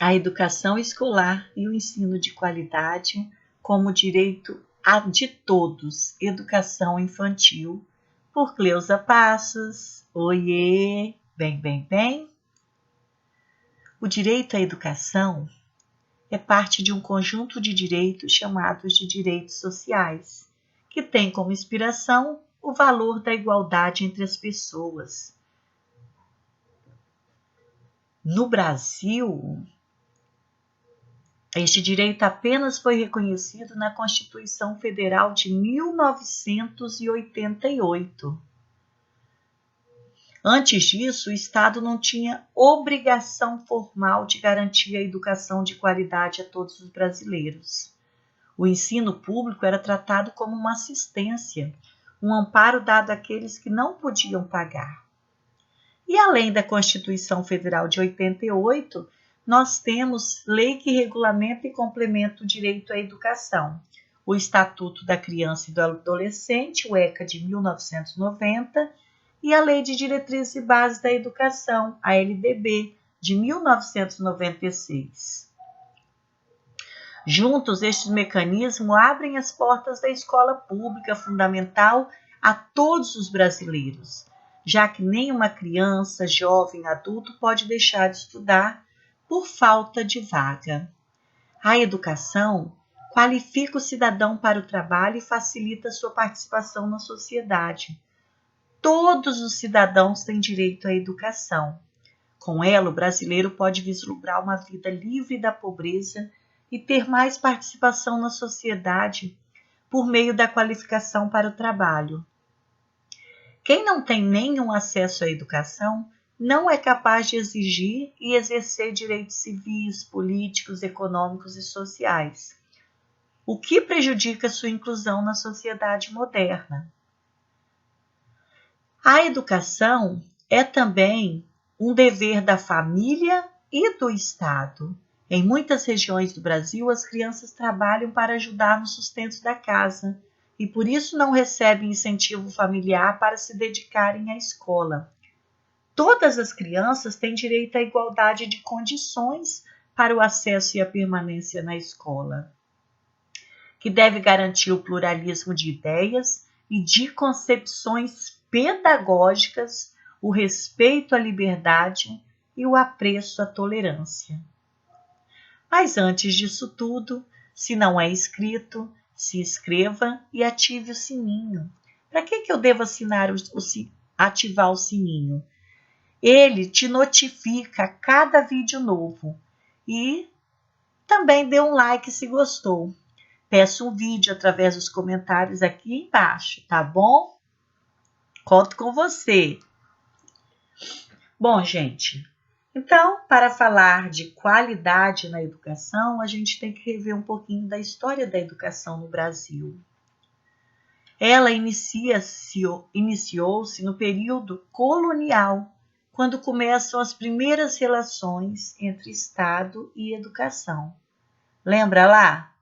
a educação escolar e o ensino de qualidade como direito de todos, educação infantil, por Cleusa Passos. Oiê, bem. O direito à educação é parte de um conjunto de direitos chamados de direitos sociais, que tem como inspiração o valor da igualdade entre as pessoas. No Brasil, este direito apenas foi reconhecido na Constituição Federal de 1988. Antes disso, o Estado não tinha obrigação formal de garantir a educação de qualidade a todos os brasileiros. O ensino público era tratado como uma assistência, um amparo dado àqueles que não podiam pagar. E além da Constituição Federal de 88, nós temos lei que regulamenta e complementa o direito à educação. O Estatuto da Criança e do Adolescente, o ECA de 1990, e a Lei de Diretrizes e Bases da Educação, a LDB, de 1996. Juntos, estes mecanismos abrem as portas da escola pública fundamental a todos os brasileiros, já que nenhuma criança, jovem, adulto pode deixar de estudar por falta de vaga. A educação qualifica o cidadão para o trabalho e facilita sua participação na sociedade. Todos os cidadãos têm direito à educação. Com ela, o brasileiro pode vislumbrar uma vida livre da pobreza e ter mais participação na sociedade por meio da qualificação para o trabalho. Quem não tem nenhum acesso à educação não é capaz de exigir e exercer direitos civis, políticos, econômicos e sociais, o que prejudica sua inclusão na sociedade moderna. A educação é também um dever da família e do Estado. Em muitas regiões do Brasil, as crianças trabalham para ajudar no sustento da casa e por isso não recebem incentivo familiar para se dedicarem à escola. Todas as crianças têm direito à igualdade de condições para o acesso e a permanência na escola, que deve garantir o pluralismo de ideias e de concepções pedagógicas, o respeito à liberdade e o apreço à tolerância. Mas antes disso tudo, se não é inscrito, se inscreva e ative o sininho. Para que eu devo ativar o sininho? Ele te notifica cada vídeo novo e também dê um like se gostou. Peça um vídeo através dos comentários aqui embaixo, tá bom? Conto com você. Bom, gente, então, para falar de qualidade na educação, a gente tem que rever um pouquinho da história da educação no Brasil. Ela iniciou-se no período colonial, quando começam as primeiras relações entre Estado e educação. Lembra lá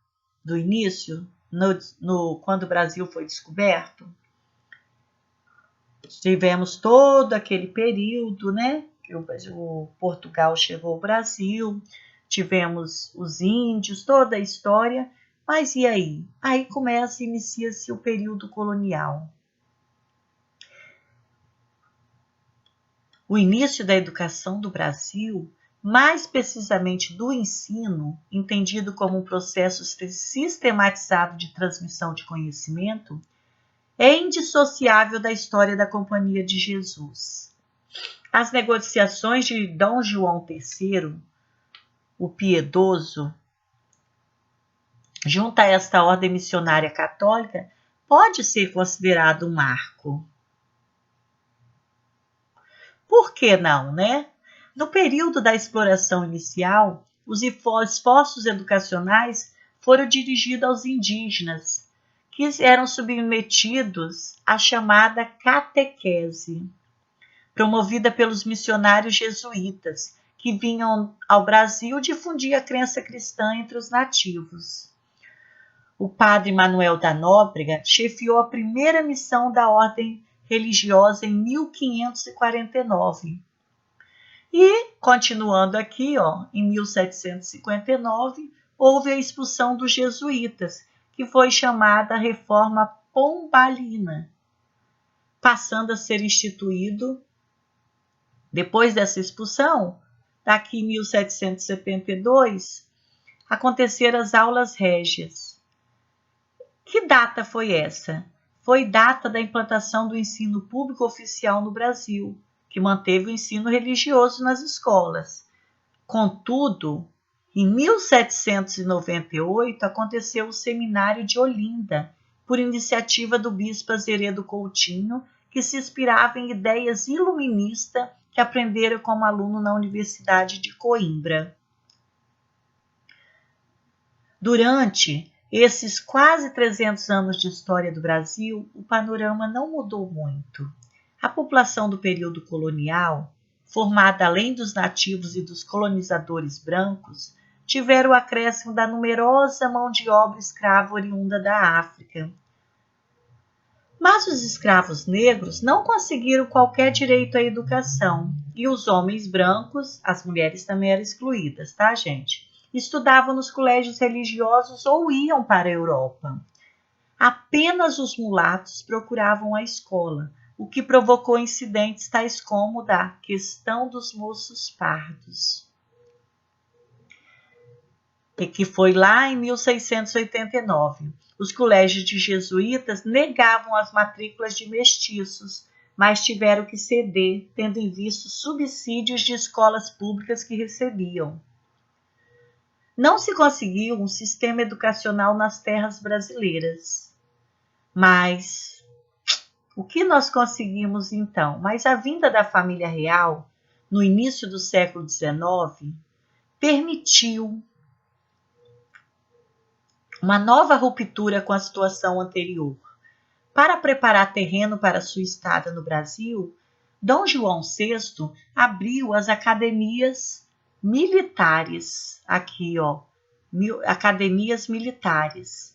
do início, quando o Brasil foi descoberto? Tivemos todo aquele período, né? Que o Portugal chegou ao Brasil, tivemos os índios, toda a história, mas e aí? Aí inicia-se o período colonial. O início da educação do Brasil, mais precisamente do ensino, entendido como um processo sistematizado de transmissão de conhecimento, é indissociável da história da Companhia de Jesus. As negociações de Dom João III, o Piedoso, junto a esta ordem missionária católica, pode ser considerado um marco. Por que não, né? No período da exploração inicial, os esforços educacionais foram dirigidos aos indígenas, que eram submetidos à chamada catequese, promovida pelos missionários jesuítas, que vinham ao Brasil difundir a crença cristã entre os nativos. O padre Manuel da Nóbrega chefiou a primeira missão da ordem religiosa em 1549. E, continuando aqui, em 1759, houve a expulsão dos jesuítas, que foi chamada Reforma Pombalina, passando a ser instituído, depois dessa expulsão, daqui em 1772, aconteceram as aulas régias. Que data foi essa? Foi data da implantação do ensino público oficial no Brasil, que manteve o ensino religioso nas escolas. Contudo, em 1798 aconteceu o Seminário de Olinda, por iniciativa do bispo Azeredo Coutinho, que se inspirava em ideias iluministas que aprendera como aluno na Universidade de Coimbra. Durante esses quase 300 anos de história do Brasil, o panorama não mudou muito. A população do período colonial, formada além dos nativos e dos colonizadores brancos, tiveram o acréscimo da numerosa mão de obra escrava oriunda da África. Mas os escravos negros não conseguiram qualquer direito à educação, e os homens brancos, as mulheres também eram excluídas, tá, gente? Estudavam nos colégios religiosos ou iam para a Europa. Apenas os mulatos procuravam a escola, o que provocou incidentes tais como da questão dos moços pardos, que foi lá em 1689. Os colégios de jesuítas negavam as matrículas de mestiços, mas tiveram que ceder, tendo em vista os subsídios de escolas públicas que recebiam. Não se conseguiu um sistema educacional nas terras brasileiras. Mas o que nós conseguimos então? Mas a vinda da família real, no início do século XIX, permitiu uma nova ruptura com a situação anterior. Para preparar terreno para sua estada no Brasil, Dom João VI abriu as academias militares, academias militares,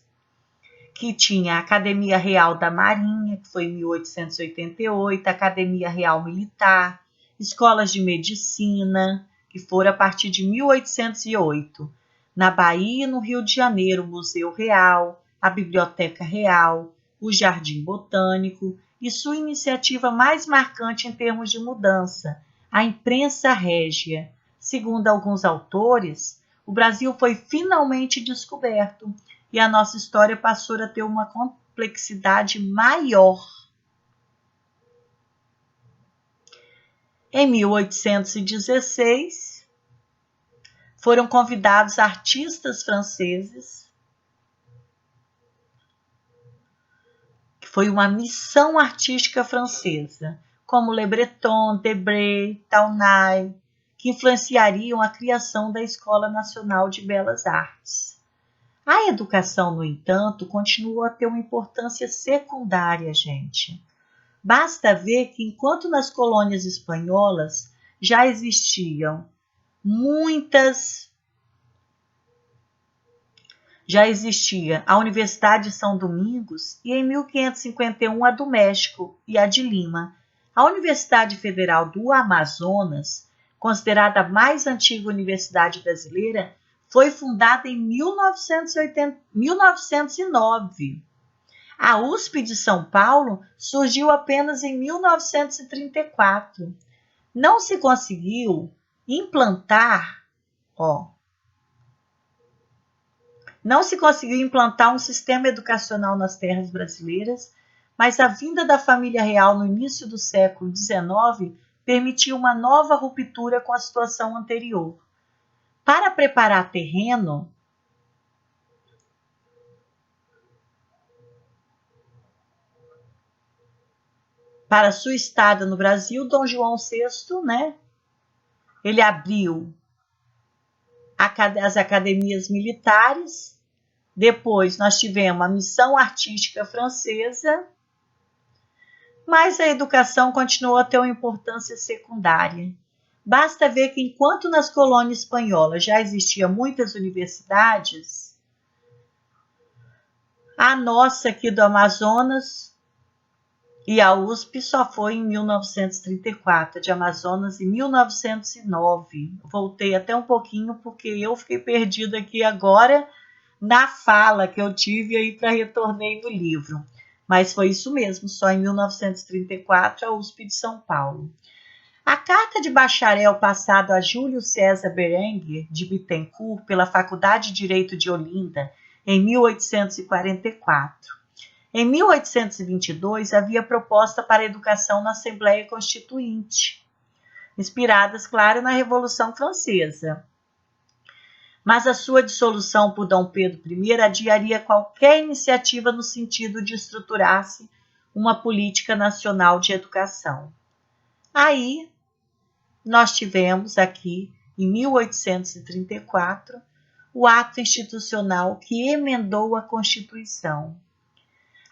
que tinha a Academia Real da Marinha, que foi em 1888, a Academia Real Militar, escolas de medicina, que foram a partir de 1808. Na Bahia e no Rio de Janeiro, o Museu Real, a Biblioteca Real, o Jardim Botânico e sua iniciativa mais marcante em termos de mudança, a imprensa régia. Segundo alguns autores, o Brasil foi finalmente descoberto e a nossa história passou a ter uma complexidade maior. Em 1816, foram convidados artistas franceses, que foi uma missão artística francesa, como Le Breton, Debré, Taunay, que influenciariam a criação da Escola Nacional de Belas Artes. A educação, no entanto, continuou a ter uma importância secundária, gente. Basta ver que, enquanto nas colônias espanholas já existia a Universidade de São Domingos e, em 1551, a do México e a de Lima. A Universidade Federal do Amazonas, considerada a mais antiga universidade brasileira, foi fundada em 1909. A USP de São Paulo surgiu apenas em 1934. Não se conseguiu implantar um sistema educacional nas terras brasileiras, mas a vinda da família real no início do século XIX permitiu uma nova ruptura com a situação anterior. Para preparar terreno para sua estada no Brasil, Dom João VI, ele abriu as academias militares. Depois nós tivemos a missão artística francesa, mas a educação continuou a ter uma importância secundária. Basta ver que, enquanto nas colônias espanholas já existiam muitas universidades, a nossa aqui do Amazonas E a USP só foi em 1934, de Amazonas em 1909. Voltei até um pouquinho porque eu fiquei perdida aqui agora na fala que eu tive aí para retornei no livro. Mas foi isso mesmo, só em 1934 a USP de São Paulo. A carta de bacharel passada a Júlio César Berenguer de Bittencourt pela Faculdade de Direito de Olinda em 1844. Em 1822 havia proposta para a educação na Assembleia Constituinte, inspiradas, claro, na Revolução Francesa. Mas a sua dissolução por Dom Pedro I adiaria qualquer iniciativa no sentido de estruturar-se uma política nacional de educação. Aí, nós tivemos aqui, em 1834, o ato institucional que emendou a Constituição.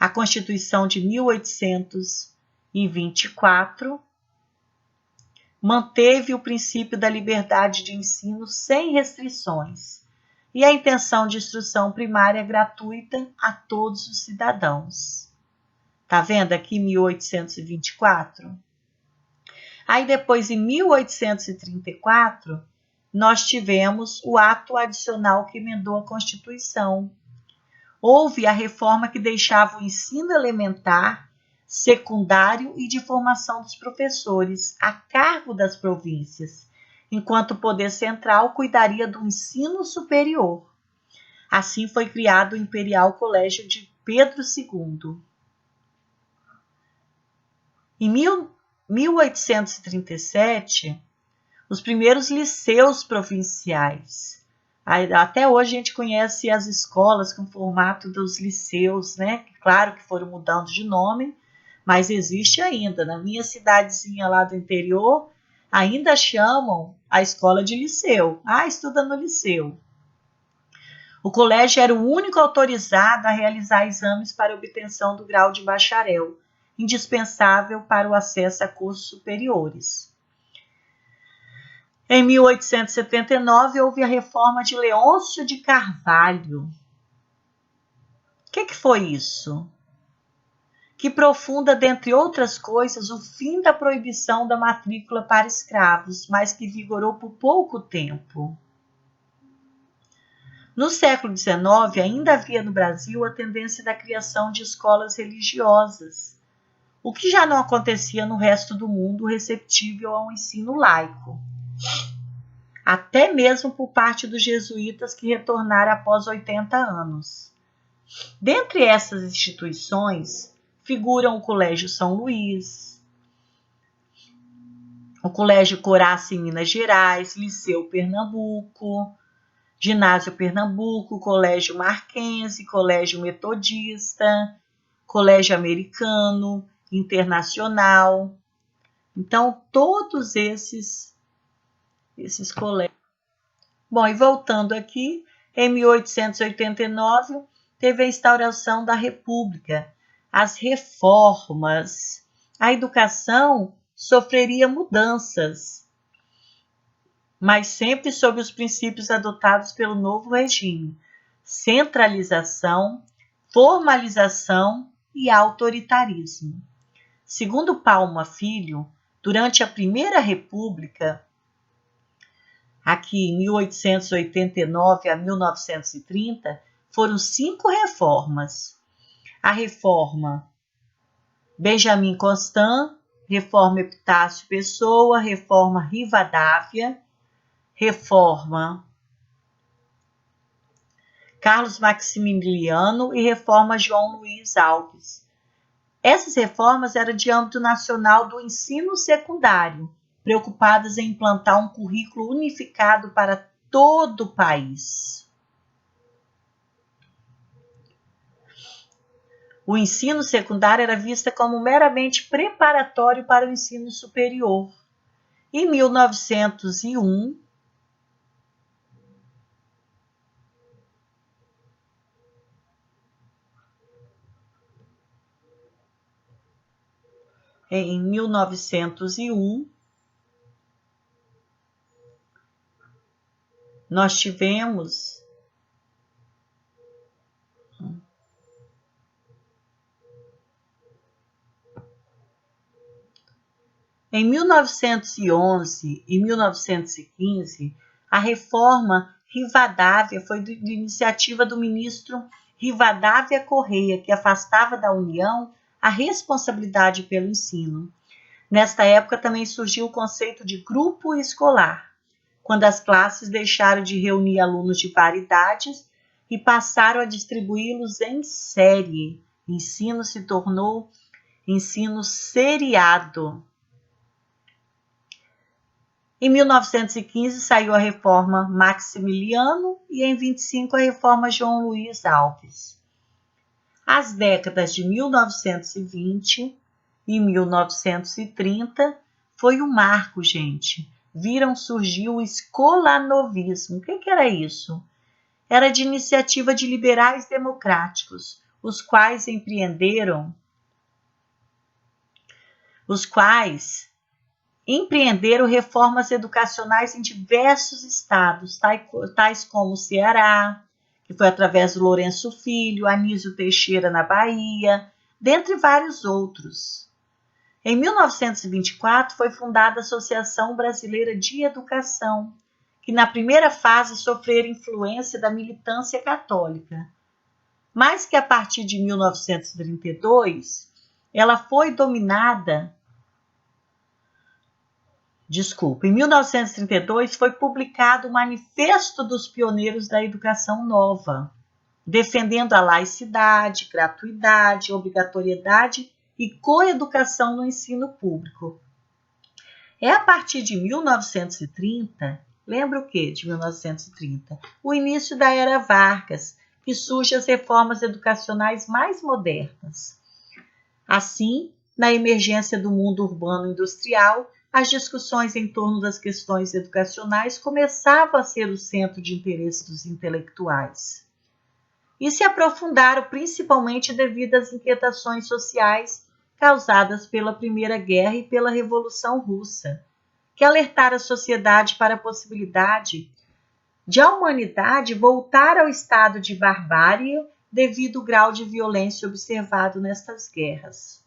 A Constituição de 1824 manteve o princípio da liberdade de ensino sem restrições e a intenção de instrução primária gratuita a todos os cidadãos. Tá vendo aqui 1824? Aí depois, em 1834, nós tivemos o ato adicional que emendou a Constituição. Houve a reforma que deixava o ensino elementar, secundário e de formação dos professores a cargo das províncias, enquanto o poder central cuidaria do ensino superior. Assim foi criado o Imperial Colégio de Pedro II. Em 1837, os primeiros liceus provinciais. Até hoje a gente conhece as escolas com o formato dos liceus, né? Claro que foram mudando de nome, mas existe ainda. Na minha cidadezinha lá do interior, ainda chamam a escola de liceu. Ah, estuda no liceu. O colégio era o único autorizado a realizar exames para obtenção do grau de bacharel, indispensável para o acesso a cursos superiores. Em 1879, houve a reforma de Leôncio de Carvalho. O que foi isso? Que profunda, dentre outras coisas, o fim da proibição da matrícula para escravos, mas que vigorou por pouco tempo. No século XIX, ainda havia no Brasil a tendência da criação de escolas religiosas, o que já não acontecia no resto do mundo receptível ao ensino laico. Até mesmo por parte dos jesuítas que retornaram após 80 anos. Dentre essas instituições figuram o Colégio São Luís, o Colégio Coraça em Minas Gerais, Liceu Pernambuco, Ginásio Pernambuco, Colégio Marquense, Colégio Metodista, Colégio Americano, Internacional. Então, todos esses colégios. Bom, e voltando aqui, em 1889, teve a instauração da República, as reformas. A educação sofreria mudanças, mas sempre sob os princípios adotados pelo novo regime: centralização, formalização e autoritarismo. Segundo Palma Filho, durante a Primeira República, aqui em 1889 a 1930, foram 5 reformas. A reforma Benjamin Constant, reforma Epitácio Pessoa, reforma Rivadavia, reforma Carlos Maximiliano e reforma João Luiz Alves. Essas reformas eram de âmbito nacional do ensino secundário, preocupadas em implantar um currículo unificado para todo o país. O ensino secundário era visto como meramente preparatório para o ensino superior. Em 1901, nós tivemos Em 1911 e 1915, a reforma Rivadavia foi de iniciativa do ministro Rivadavia Correia, que afastava da União a responsabilidade pelo ensino. Nesta época também surgiu o conceito de grupo escolar, quando as classes deixaram de reunir alunos de várias idades e passaram a distribuí-los em série. O ensino se tornou ensino seriado. Em 1915 saiu a reforma Maximiliano e em 25 a reforma João Luiz Alves. As décadas de 1920 e 1930 foi um marco, gente. Viram surgir o escolanovismo. O que era isso? Era de iniciativa de liberais democráticos, os quais empreenderam reformas educacionais em diversos estados, tais como o Ceará, que foi através do Lourenço Filho, Anísio Teixeira na Bahia, dentre vários outros. Em 1924 foi fundada a Associação Brasileira de Educação, que na primeira fase sofreu influência da militância católica, mas que a partir de 1932 ela foi dominada. Em 1932 foi publicado o Manifesto dos Pioneiros da Educação Nova, defendendo a laicidade, gratuidade, obrigatoriedade e coeducação no ensino público. É a partir de 1930, lembra o que de 1930? O início da Era Vargas, que surgem as reformas educacionais mais modernas. Assim, na emergência do mundo urbano industrial, as discussões em torno das questões educacionais começavam a ser o centro de interesse dos intelectuais. E se aprofundaram principalmente devido às inquietações sociais causadas pela Primeira Guerra e pela Revolução Russa, que alertaram a sociedade para a possibilidade de a humanidade voltar ao estado de barbárie devido ao grau de violência observado nestas guerras.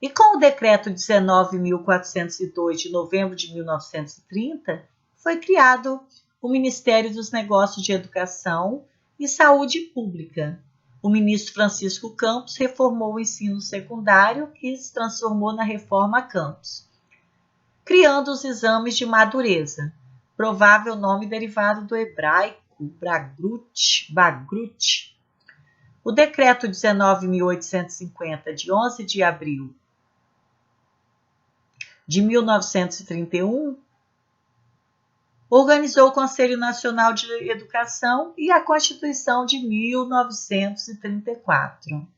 E com o decreto 19.402 de novembro de 1930, foi criado o Ministério dos Negócios de Educação e Saúde Pública. O ministro Francisco Campos reformou o ensino secundário, que se transformou na Reforma Campos, criando os exames de madureza, provável nome derivado do hebraico Bagrut. O decreto 19.850, de 11 de abril de 1931, organizou o Conselho Nacional de Educação e a Constituição de 1934.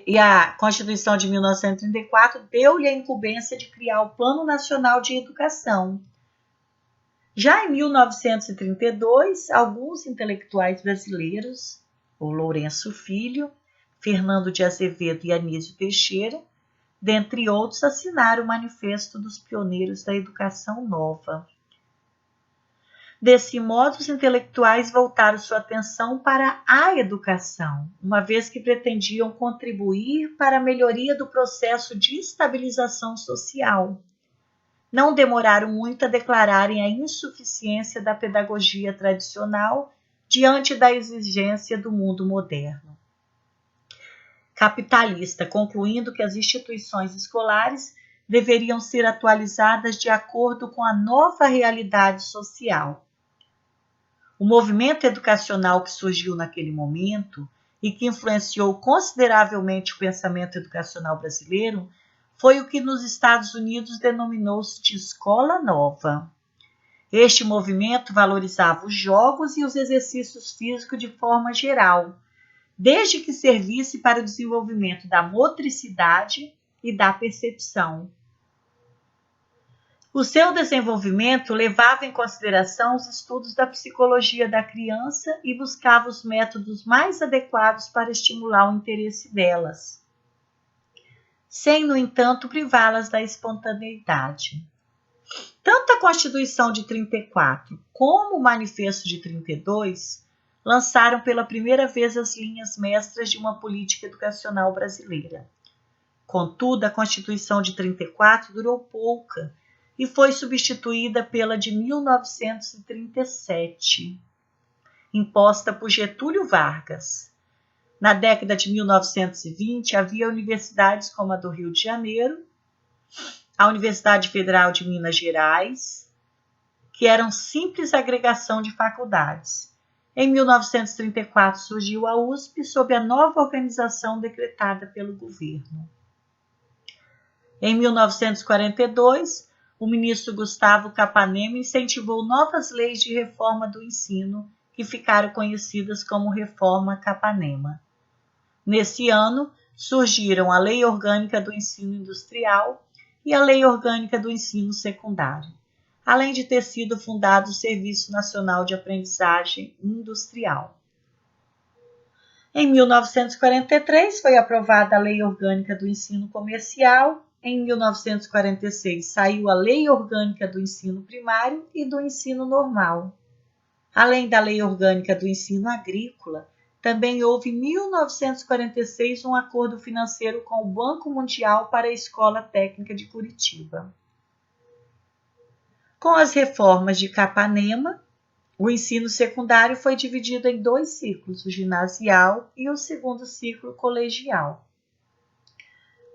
E a Constituição de 1934 deu-lhe a incumbência de criar o Plano Nacional de Educação. Já em 1932, alguns intelectuais brasileiros, o Lourenço Filho, Fernando de Azevedo e Anísio Teixeira, dentre outros, assinaram o Manifesto dos Pioneiros da Educação Nova. Desse modo, os intelectuais voltaram sua atenção para a educação, uma vez que pretendiam contribuir para a melhoria do processo de estabilização social. Não demoraram muito a declararem a insuficiência da pedagogia tradicional diante da exigência do mundo moderno capitalista, concluindo que as instituições escolares deveriam ser atualizadas de acordo com a nova realidade social. O movimento educacional que surgiu naquele momento e que influenciou consideravelmente o pensamento educacional brasileiro foi o que nos Estados Unidos denominou-se de Escola Nova. Este movimento valorizava os jogos e os exercícios físicos de forma geral, desde que servisse para o desenvolvimento da motricidade e da percepção. O seu desenvolvimento levava em consideração os estudos da psicologia da criança e buscava os métodos mais adequados para estimular o interesse delas, sem, no entanto, privá-las da espontaneidade. Tanto a Constituição de 34 como o Manifesto de 32 lançaram pela primeira vez as linhas mestras de uma política educacional brasileira. Contudo, a Constituição de 34 durou pouca e foi substituída pela de 1937, imposta por Getúlio Vargas. Na década de 1920, havia universidades como a do Rio de Janeiro, a Universidade Federal de Minas Gerais, que eram simples agregação de faculdades. Em 1934 surgiu a USP sob a nova organização decretada pelo governo. Em 1942, o ministro Gustavo Capanema incentivou novas leis de reforma do ensino, que ficaram conhecidas como Reforma Capanema. Nesse ano, surgiram a Lei Orgânica do Ensino Industrial e a Lei Orgânica do Ensino Secundário, além de ter sido fundado o Serviço Nacional de Aprendizagem Industrial. Em 1943, foi aprovada a Lei Orgânica do Ensino Comercial. Em 1946, saiu a Lei Orgânica do Ensino Primário e do Ensino Normal. Além da Lei Orgânica do Ensino Agrícola, também houve em 1946 um acordo financeiro com o Banco Mundial para a Escola Técnica de Curitiba. Com as reformas de Capanema, o ensino secundário foi dividido em 2 ciclos, o ginasial e o segundo ciclo colegial.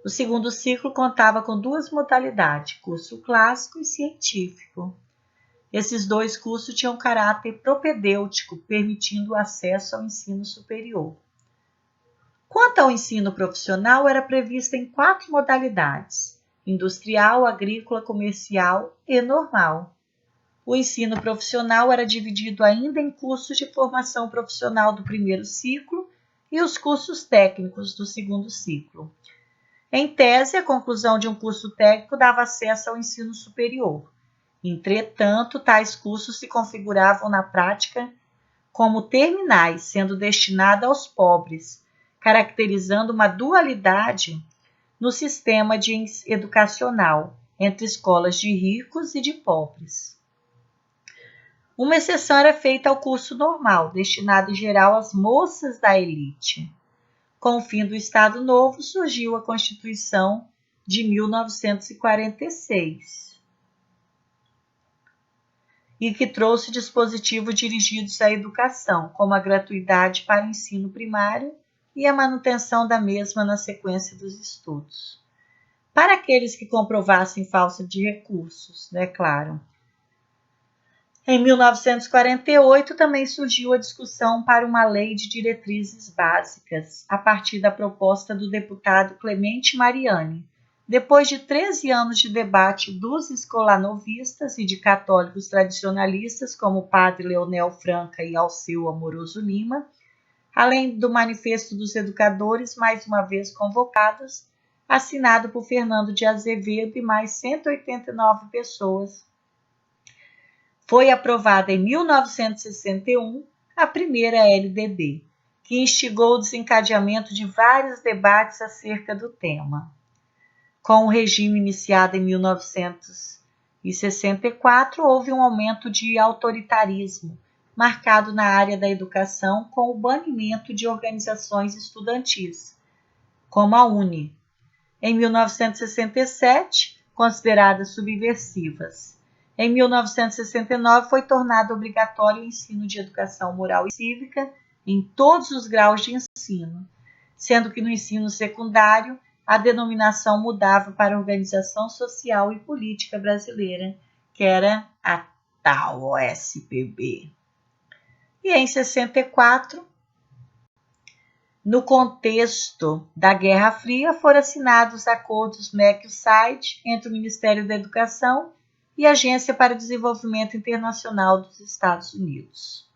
O segundo ciclo contava com 2 modalidades, curso clássico e científico. Esses 2 cursos tinham caráter propedêutico, permitindo o acesso ao ensino superior. Quanto ao ensino profissional, era prevista em 4 modalidades: industrial, agrícola, comercial e normal. O ensino profissional era dividido ainda em cursos de formação profissional do primeiro ciclo e os cursos técnicos do segundo ciclo. Em tese, a conclusão de um curso técnico dava acesso ao ensino superior. Entretanto, tais cursos se configuravam na prática como terminais, sendo destinados aos pobres, caracterizando uma dualidade no sistema educacional entre escolas de ricos e de pobres. Uma exceção era feita ao curso normal, destinado em geral às moças da elite. Com o fim do Estado Novo, surgiu a Constituição de 1946, e que trouxe dispositivos dirigidos à educação, como a gratuidade para o ensino primário e a manutenção da mesma na sequência dos estudos. Para aqueles que comprovassem falta de recursos, claro. Em 1948, também surgiu a discussão para uma lei de diretrizes básicas, a partir da proposta do deputado Clemente Mariani. Depois de 13 anos de debate dos escolanovistas e de católicos tradicionalistas, como o padre Leonel Franca e Alceu Amoroso Lima, além do Manifesto dos Educadores, mais uma vez convocados, assinado por Fernando de Azevedo e mais 189 pessoas, foi aprovada em 1961 a primeira LDB, que instigou o desencadeamento de vários debates acerca do tema. Com o regime iniciado em 1964, houve um aumento de autoritarismo, marcado na área da educação com o banimento de organizações estudantis, como a UNE, em 1967, consideradas subversivas. Em 1969, foi tornado obrigatório o ensino de educação moral e cívica em todos os graus de ensino, sendo que no ensino secundário a denominação mudava para Organização Social e Política Brasileira, que era a tal OSPB. E em 64, no contexto da Guerra Fria, foram assinados os acordos MAC-USAID entre o Ministério da Educação e a Agência para o Desenvolvimento Internacional dos Estados Unidos.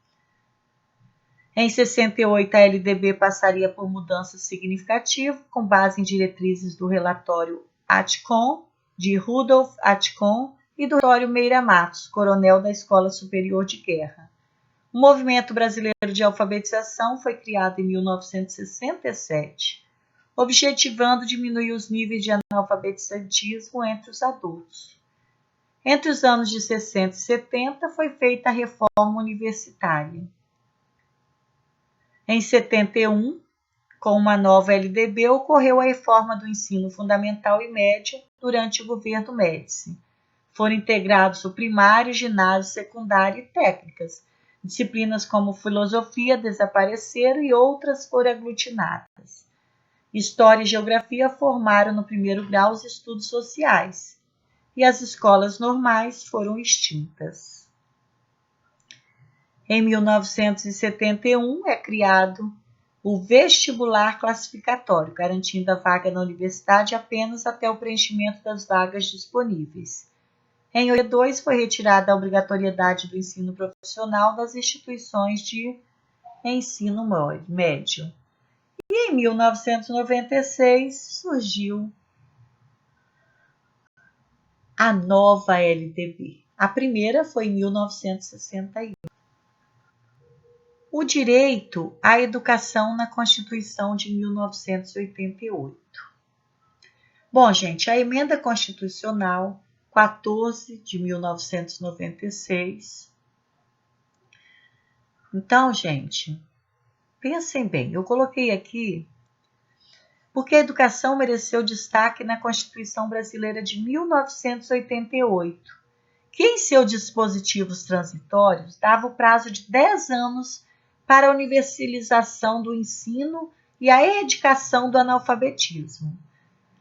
Em 68, a LDB passaria por mudanças significativas, com base em diretrizes do relatório Atcom, de Rudolf Atcom, e do relatório Meira Matos, coronel da Escola Superior de Guerra. O Movimento Brasileiro de Alfabetização foi criado em 1967, objetivando diminuir os níveis de analfabetismo entre os adultos. Entre os anos de 60 e 70 foi feita a reforma universitária. Em 71, com uma nova LDB, ocorreu a reforma do ensino fundamental e médio durante o governo Médici. Foram integrados o primário, ginásio, secundário e técnicas. Disciplinas como filosofia desapareceram e outras foram aglutinadas. História e geografia formaram no primeiro grau os estudos sociais e as escolas normais foram extintas. Em 1971 é criado o vestibular classificatório, garantindo a vaga na universidade apenas até o preenchimento das vagas disponíveis. Em 82 foi retirada a obrigatoriedade do ensino profissional das instituições de ensino médio. E em 1996 surgiu a nova LDB. A primeira foi em 1961. O direito à educação na Constituição de 1988. Bom, gente, a Emenda Constitucional 14 de 1996. Então, gente, pensem bem, eu coloquei aqui porque a educação mereceu destaque na Constituição Brasileira de 1988, que em seus dispositivos transitórios dava o prazo de 10 anos para a universalização do ensino e a erradicação do analfabetismo.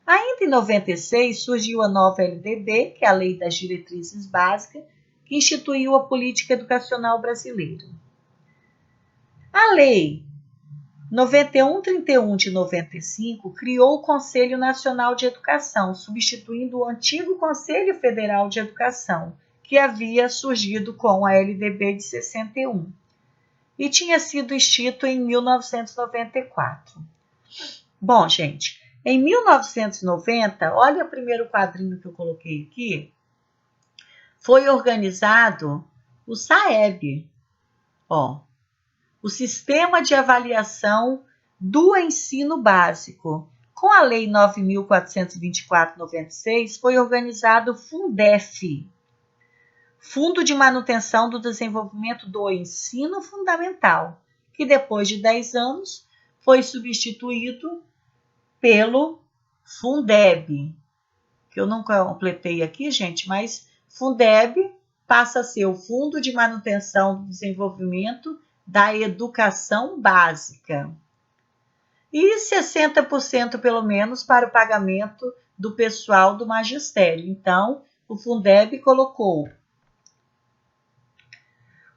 Ainda em 96 surgiu a nova LDB, que é a Lei das Diretrizes Básicas, que instituiu a política educacional brasileira. A Lei 9131 de 95 criou o Conselho Nacional de Educação, substituindo o antigo Conselho Federal de Educação, que havia surgido com a LDB de 61 e tinha sido extinto em 1994. Bom, gente, em 1990, olha o primeiro quadrinho que eu coloquei aqui, foi organizado o SAEB, o Sistema de Avaliação do Ensino Básico. Com a Lei 9.424/96, foi organizado o Fundef, Fundo de Manutenção do Desenvolvimento do Ensino Fundamental, que depois de 10 anos foi substituído pelo Fundeb, que eu não completei aqui, gente, mas Fundeb passa a ser o Fundo de Manutenção do Desenvolvimento da Educação Básica. E 60% pelo menos para o pagamento do pessoal do magistério. Então, o Fundeb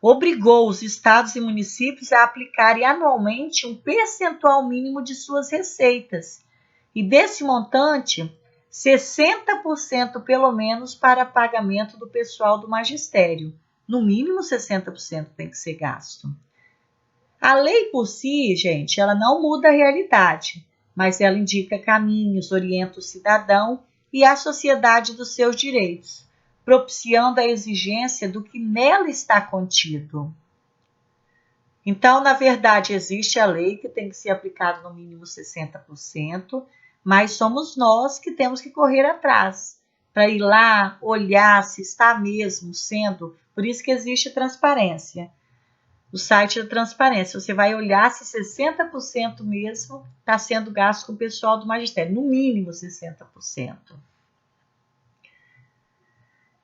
obrigou os estados e municípios a aplicarem anualmente um percentual mínimo de suas receitas. E desse montante, 60% pelo menos para pagamento do pessoal do magistério. No mínimo 60% tem que ser gasto. A lei por si, gente, ela não muda a realidade, mas ela indica caminhos, orienta o cidadão e a sociedade dos seus direitos, propiciando a exigência do que nela está contido. Então, na verdade, existe a lei que tem que ser aplicada no mínimo 60%, mas somos nós que temos que correr atrás, para ir lá, olhar se está mesmo sendo, por isso que existe transparência. O site da transparência, você vai olhar se 60% mesmo está sendo gasto com o pessoal do magistério, no mínimo 60%.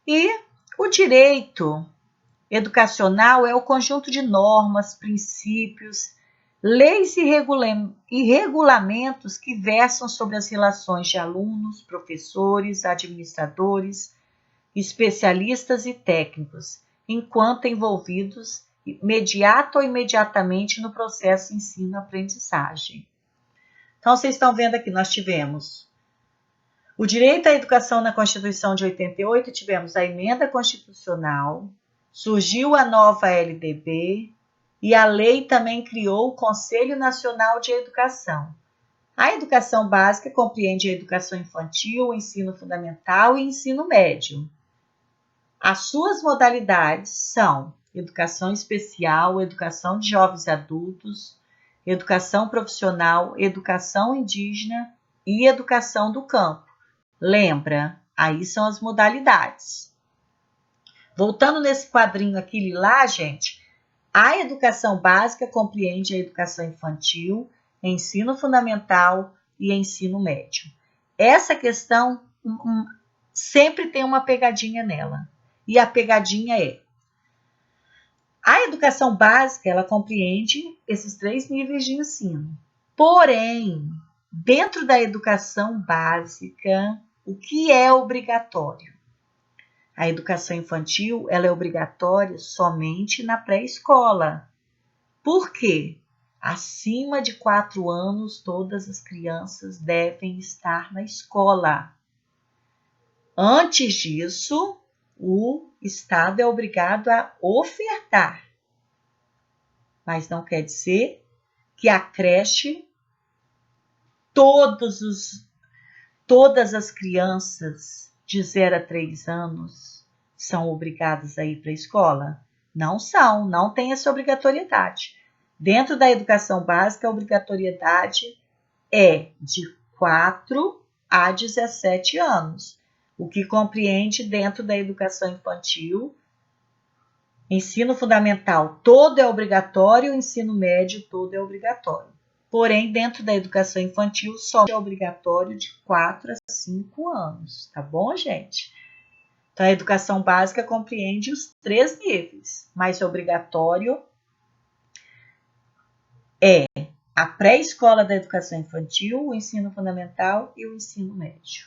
E o direito educacional é o conjunto de normas, princípios, leis e regulamentos que versam sobre as relações de alunos, professores, administradores, especialistas e técnicos, enquanto envolvidos imediato ou imediatamente no processo ensino-aprendizagem. Então, vocês estão vendo aqui, nós tivemos o direito à educação na Constituição de 88, tivemos a emenda constitucional, surgiu a nova LDB e a lei também criou o Conselho Nacional de Educação. A educação básica compreende a educação infantil, o ensino fundamental e ensino médio. As suas modalidades são educação especial, educação de jovens e adultos, educação profissional, educação indígena e educação do campo. Lembra? Aí são as modalidades. Voltando nesse quadrinho aqui lilás, gente, A educação básica compreende a educação infantil, ensino fundamental e ensino médio. Essa questão sempre tem uma pegadinha nela. E a pegadinha é: a educação básica, ela compreende esses 3 níveis de ensino. Porém, dentro da educação básica, o que é obrigatório? A educação infantil, ela é obrigatória somente na pré-escola. Por quê? Acima de 4 anos, todas as crianças devem estar na escola. Antes disso, o Estado é obrigado a ofertar. Mas não quer dizer que a creche, todas as crianças de 0 a 3 anos são obrigadas a ir para a escola? Não são, não tem essa obrigatoriedade. Dentro da educação básica, a obrigatoriedade é de 4 a 17 anos, o que compreende dentro da educação infantil, ensino fundamental todo é obrigatório, ensino médio todo é obrigatório. Porém, dentro da educação infantil, só é obrigatório de 4 a 5 anos, tá bom, gente? Então, a educação básica compreende os 3 níveis, mas obrigatório é a pré-escola da educação infantil, o ensino fundamental e o ensino médio.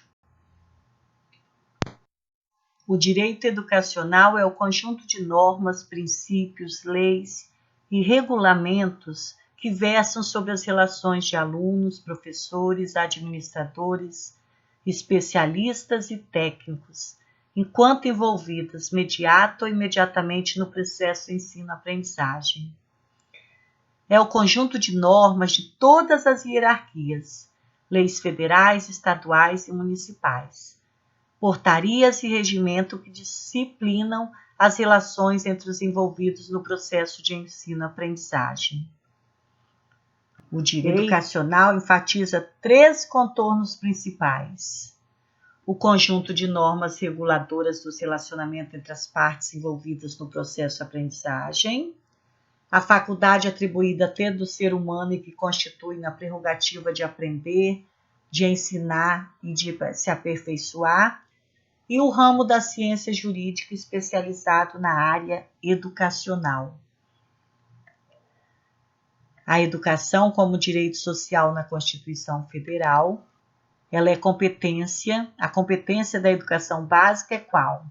O direito educacional é o conjunto de normas, princípios, leis e regulamentos que versam sobre as relações de alunos, professores, administradores, especialistas e técnicos, enquanto envolvidas imediata ou imediatamente no processo de ensino-aprendizagem. É o conjunto de normas de todas as hierarquias, leis federais, estaduais e municipais, portarias e regimento que disciplinam as relações entre os envolvidos no processo de ensino-aprendizagem. O direito educacional enfatiza 3 contornos principais: o conjunto de normas reguladoras dos relacionamentos entre as partes envolvidas no processo de aprendizagem, a faculdade atribuída a todo ser humano e que constitui na prerrogativa de aprender, de ensinar e de se aperfeiçoar, e o ramo da ciência jurídica especializado na área educacional. A educação como direito social na Constituição Federal, ela é competência. A competência da educação básica é qual?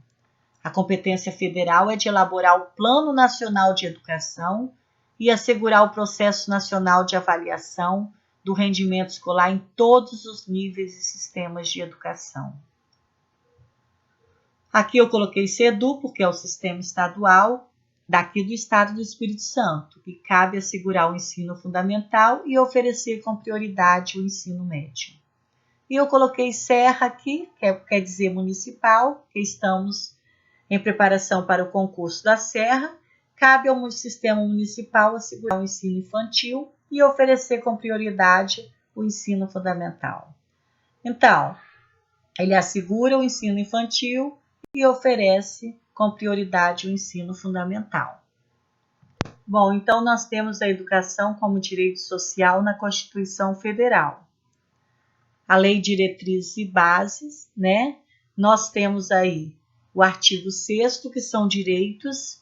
A competência federal é de elaborar o Plano Nacional de Educação e assegurar o processo nacional de avaliação do rendimento escolar em todos os níveis e sistemas de educação. Aqui eu coloquei SEDU, porque é o sistema estadual daqui do estado do Espírito Santo, que cabe assegurar o ensino fundamental e oferecer com prioridade o ensino médio. E eu coloquei Serra aqui, que quer dizer municipal, que estamos em preparação para o concurso da Serra. Cabe ao sistema municipal assegurar o ensino infantil e oferecer com prioridade o ensino fundamental. Então, ele assegura o ensino infantil e oferece com prioridade o ensino fundamental. Bom, então nós temos a educação como direito social na Constituição Federal. A Lei de Diretrizes e Bases, né? Nós temos aí o artigo 6º, que são direitos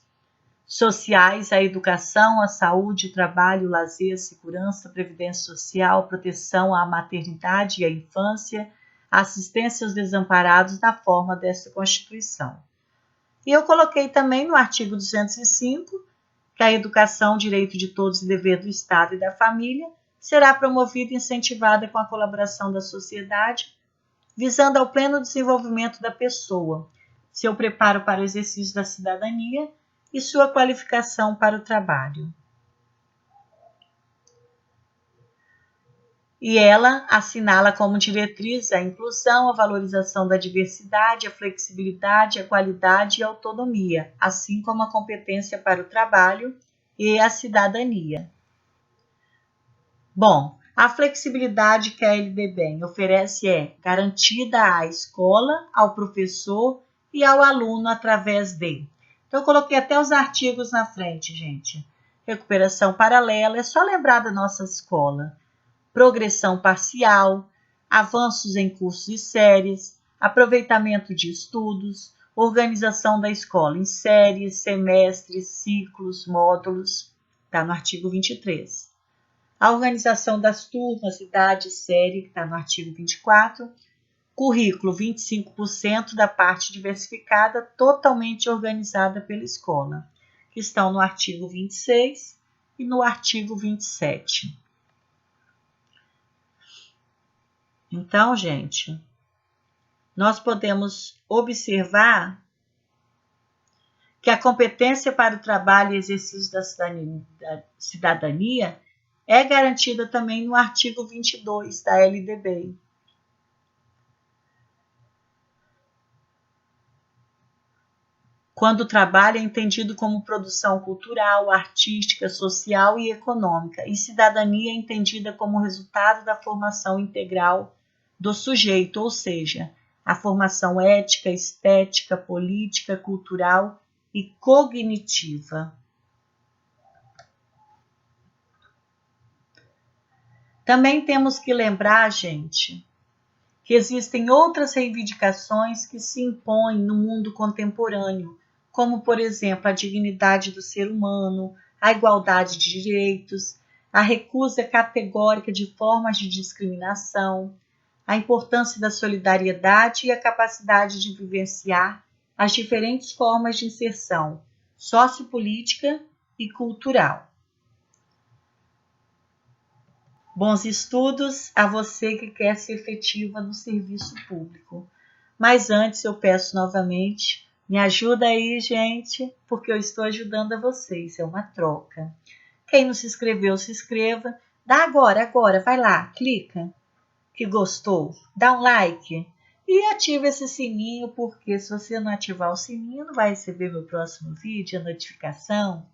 sociais à educação, à saúde, trabalho, lazer, segurança, previdência social, proteção à maternidade e à infância, assistência aos desamparados na forma desta Constituição. E eu coloquei também no artigo 205 que a educação, direito de todos e dever do Estado e da família, será promovida e incentivada com a colaboração da sociedade, visando ao pleno desenvolvimento da pessoa, seu preparo para o exercício da cidadania e sua qualificação para o trabalho. E ela assinala como diretriz a inclusão, a valorização da diversidade, a flexibilidade, a qualidade e a autonomia, assim como a competência para o trabalho e a cidadania. Bom, a flexibilidade que a LDB oferece é garantida à escola, ao professor e ao aluno através de... Então, eu coloquei até os artigos na frente, gente. recuperação paralela, é só lembrar da nossa escola. Progressão parcial, avanços em cursos e séries, aproveitamento de estudos, organização da escola em séries, semestres, ciclos, módulos, está no artigo 23. A organização das turmas, idade, série, que está no artigo 24. Currículo, 25% da parte diversificada, totalmente organizada pela escola, que estão no artigo 26 e no artigo 27. Então, gente, nós podemos observar que a competência para o trabalho e exercício da cidadania é garantida também no artigo 22 da LDB. Quando o trabalho é entendido como produção cultural, artística, social e econômica, e cidadania é entendida como resultado da formação integral do sujeito, ou seja, a formação ética, estética, política, cultural e cognitiva. Também temos que lembrar, gente, que existem outras reivindicações que se impõem no mundo contemporâneo, como, por exemplo, a dignidade do ser humano, a igualdade de direitos, a recusa categórica de formas de discriminação, a importância da solidariedade e a capacidade de vivenciar as diferentes formas de inserção sociopolítica e cultural. Bons estudos a você que quer ser efetiva no serviço público. Mas antes eu peço novamente, me ajuda aí, gente, porque eu estou ajudando a vocês, é uma troca. Quem não se inscreveu, se inscreva. Dá agora, vai lá, clica, que gostou, dá um like e ativa esse sininho, porque se você não ativar o sininho, não vai receber meu próximo vídeo, a notificação.